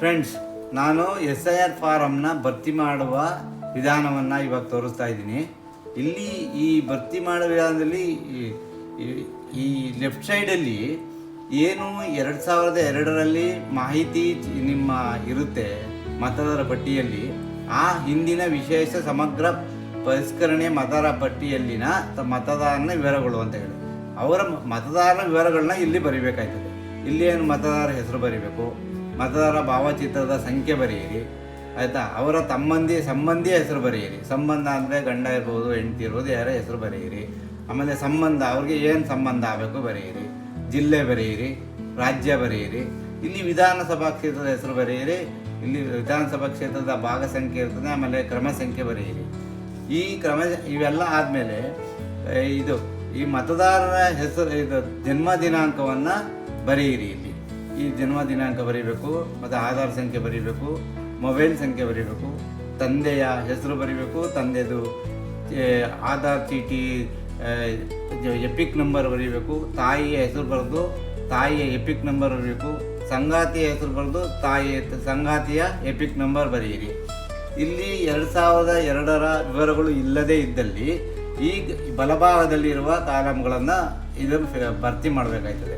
Friends, ನಾನು SIR ಫಾರಮ್ನ ಭರ್ತಿ ಮಾಡುವ ವಿಧಾನವನ್ನು ಇವಾಗ ತೋರಿಸ್ತಾ ಇದ್ದೀನಿ. ಇಲ್ಲಿ ಈ ಭರ್ತಿ ಮಾಡುವ ವಿಧಾನದಲ್ಲಿ ಈ ಲೆಫ್ಟ್ ಸೈಡಲ್ಲಿ ಏನು 2002ರಲ್ಲಿ ಮಾಹಿತಿ ನಿಮ್ಮ ಇರುತ್ತೆ ಮತದಾರ ಪಟ್ಟಿಯಲ್ಲಿ, ಆ ಹಿಂದಿನ ವಿಶೇಷ ಸಮಗ್ರ ಪರಿಷ್ಕರಣೆ ಮತದಾರ ಪಟ್ಟಿಯಲ್ಲಿನ ಮತದಾರನ ವಿವರಗಳು ಅಂತ ಹೇಳಿ ಅವರ ಮತದಾರನ ವಿವರಗಳನ್ನ ಇಲ್ಲಿ ಬರೀಬೇಕಾಯ್ತದೆ. ಇಲ್ಲಿ ಏನು ಮತದಾರ ಹೆಸರು ಬರೀಬೇಕು, ಮತದಾರ ಭಾವಚಿತ್ರದ ಸಂಖ್ಯೆ ಬರೆಯಿರಿ, ಆಯಿತಾ. ಅವರ ಸಂಬಂಧಿಯ ಹೆಸರು ಬರೆಯಿರಿ. ಸಂಬಂಧ ಅಂದರೆ ಗಂಡ ಇರ್ಬೋದು, ಹೆಂಡತಿ ಇರ್ಬೋದು, ಯಾರ ಹೆಸರು ಬರೆಯಿರಿ. ಆಮೇಲೆ ಸಂಬಂಧ, ಅವ್ರಿಗೆ ಏನು ಸಂಬಂಧ ಆಗಬೇಕು ಬರೆಯಿರಿ. ಜಿಲ್ಲೆ ಬರೆಯಿರಿ, ರಾಜ್ಯ ಬರೆಯಿರಿ. ಇಲ್ಲಿ ವಿಧಾನಸಭಾ ಕ್ಷೇತ್ರದ ಹೆಸರು ಬರೆಯಿರಿ. ಇಲ್ಲಿ ವಿಧಾನಸಭಾ ಕ್ಷೇತ್ರದ ಭಾಗ ಸಂಖ್ಯೆ ಇರ್ತದೆ. ಆಮೇಲೆ ಕ್ರಮ ಸಂಖ್ಯೆ ಬರೆಯಿರಿ. ಇವೆಲ್ಲ ಆದಮೇಲೆ ಈ ಮತದಾರರ ಹೆಸರು ಜನ್ಮ ದಿನಾಂಕವನ್ನು ಬರೆಯಿರಿ. ಈ ಜನ್ಮ ದಿನಾಂಕ ಬರೀಬೇಕು, ಮತ್ತು ಆಧಾರ್ ಸಂಖ್ಯೆ ಬರೀಬೇಕು, ಮೊಬೈಲ್ ಸಂಖ್ಯೆ ಬರೀಬೇಕು, ತಂದೆಯ ಹೆಸರು ಬರೀಬೇಕು, ತಂದೆದು ಆಧಾರ್ ಚೀಟಿ ಎಪಿಕ್ ನಂಬರ್ ಬರೀಬೇಕು, ತಾಯಿಯ ಹೆಸರು ಬರೆದು ತಾಯಿಯ ಎಪಿಕ್ ನಂಬರ್ ಬರೀಬೇಕು, ಸಂಗಾತಿಯ ಹೆಸರು ಬರೆದು ಸಂಗಾತಿಯ ಎಪಿಕ್ ನಂಬರ್ ಬರೆಯಿರಿ. ಇಲ್ಲಿ 2002ರ ವಿವರಗಳು ಇಲ್ಲದೇ ಇದ್ದಲ್ಲಿ ಈ ಬಲಭಾಗದಲ್ಲಿರುವ ಕಾಲಮ್ಗಳನ್ನು ಇದನ್ನು ಭರ್ತಿ ಮಾಡಬೇಕಾಯ್ತದೆ.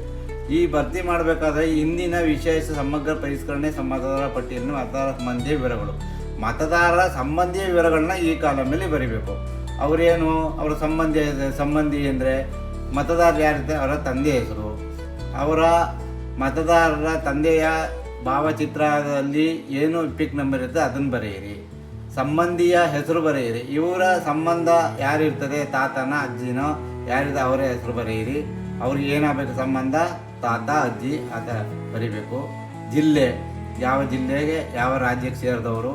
ಈ ಭರ್ತಿ ಮಾಡಬೇಕಾದ್ರೆ ಹಿಂದಿನ ವಿಶೇಷ ಸಮಗ್ರ ಪರಿಷ್ಕರಣೆ ಮತದಾರರ ಪಟ್ಟಿಯನ್ನು ಮತದಾರ ಸಂಬಂಧಿಯ ವಿವರಗಳು, ಮತದಾರರ ಸಂಬಂಧಿಯ ವಿವರಗಳನ್ನ ಈ ಕಾಲಮಲ್ಲಿ ಬರೀಬೇಕು. ಅವರೇನು, ಅವರ ಸಂಬಂಧಿ ಅಂದರೆ ಮತದಾರ ಯಾರಿರ್ತಾರೆ ಅವರ ತಂದೆಯ ಹೆಸರು, ಅವರ ಮತದಾರರ ತಂದೆಯ ಭಾವಚಿತ್ರದಲ್ಲಿ ಏನು ಪಿಕ್ ನಂಬರ್ ಇರುತ್ತೆ ಅದನ್ನು ಬರೆಯಿರಿ. ಸಂಬಂಧಿಯ ಹೆಸರು ಬರೆಯಿರಿ. ಇವರ ಸಂಬಂಧ ಯಾರಿರ್ತದೆ, ತಾತನ ಅಜ್ಜಿನೋ ಯಾರಿದೆ ಅವರ ಹೆಸರು ಬರೆಯಿರಿ. ಅವ್ರಿಗೆ ಏನಾಗಬೇಕು ಸಂಬಂಧ, ತಾತ ಅಜ್ಜಿ ಅಂತ ಬರೀಬೇಕು. ಜಿಲ್ಲೆ, ಯಾವ ಜಿಲ್ಲೆಗೆ ಯಾವ ರಾಜ್ಯಕ್ಕೆ ಸೇರಿದವರು,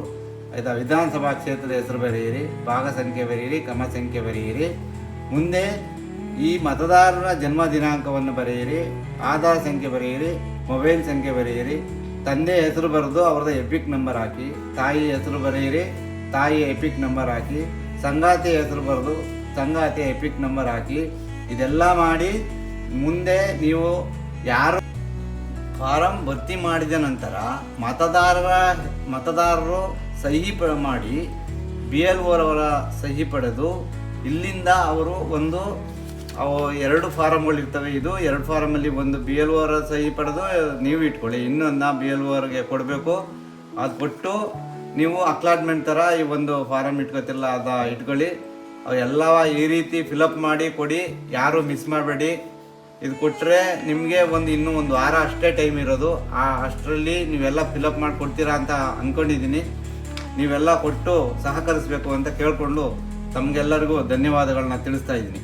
ಆಯಿತಾ. ವಿಧಾನಸಭಾ ಕ್ಷೇತ್ರದ ಹೆಸರು ಬರೆಯಿರಿ, ಭಾಗ ಸಂಖ್ಯೆ ಬರೆಯಿರಿ, ಕ್ರಮ ಸಂಖ್ಯೆ ಬರೆಯಿರಿ. ಮುಂದೆ ಈ ಮತದಾರರ ಜನ್ಮ ದಿನಾಂಕವನ್ನು ಬರೆಯಿರಿ, ಆಧಾರ್ ಸಂಖ್ಯೆ ಬರೆಯಿರಿ, ಮೊಬೈಲ್ ಸಂಖ್ಯೆ ಬರೆಯಿರಿ. ತಂದೆ ಹೆಸರು ಬರೆದು ಅವ್ರದ್ದು ಎಪಿಕ್ ನಂಬರ್ ಹಾಕಿ, ತಾಯಿ ಹೆಸರು ಬರೆಯಿರಿ, ತಾಯಿಯ ಎಪಿಕ್ ನಂಬರ್ ಹಾಕಿ, ಸಂಗಾತಿಯ ಹೆಸರು ಬರೆದು ಸಂಗಾತಿಯ ಎಪಿಕ್ ನಂಬರ್ ಹಾಕಿ. ಇದೆಲ್ಲ ಮಾಡಿ ಮುಂದೆ ನೀವು ಯಾರು ಫಾರಂ ಭರ್ತಿ ಮಾಡಿದ ನಂತರ ಮತದಾರರು ಸಹಿ ಮಾಡಿ BLOರವರ ಸಹಿ ಪಡೆದು ಇಲ್ಲಿಂದ ಅವರು ಅವು 2 ಫಾರಮ್ಗಳಿರ್ತವೆ. ಇದು 2 ಫಾರಮಲ್ಲಿ ಒಂದು BLOರ ಸಹಿ ಪಡೆದು ನೀವು ಇಟ್ಕೊಳ್ಳಿ, ಇನ್ನೊಂದು BLOರಿಗೆ ಕೊಡಬೇಕು. ಅದು ಕೊಟ್ಟು ನೀವು ಅಕ್ಲಾಟ್ಮೆಂಟ್ ಥರ ಈ ಒಂದು ಫಾರಮ್ ಇಟ್ಕೋತಿರಲ್ಲ ಅದು ಇಟ್ಕೊಳ್ಳಿ. ಅವೆಲ್ಲ ಈ ರೀತಿ ಫಿಲಪ್ ಮಾಡಿ ಕೊಡಿ, ಯಾರು ಮಿಸ್ ಮಾಡಬೇಡಿ. ಇದು ಕೊಟ್ಟರೆ ನಿಮಗೆ ಇನ್ನೂ ಒಂದು ವಾರ ಅಷ್ಟೇ ಟೈಮ್ ಇರೋದು. ಅಷ್ಟರಲ್ಲಿ ನೀವೆಲ್ಲ ಫಿಲಪ್ ಮಾಡಿ ಕೊಡ್ತೀರಾ ಅಂತ ಅಂದ್ಕೊಂಡಿದ್ದೀನಿ. ನೀವೆಲ್ಲ ಕೊಟ್ಟು ಸಹಕರಿಸಬೇಕು ಅಂತ ಕೇಳಿಕೊಂಡು ತಮಗೆಲ್ಲರಿಗೂ ಧನ್ಯವಾದಗಳನ್ನ ತಿಳಿಸ್ತಾ ಇದ್ದೀನಿ.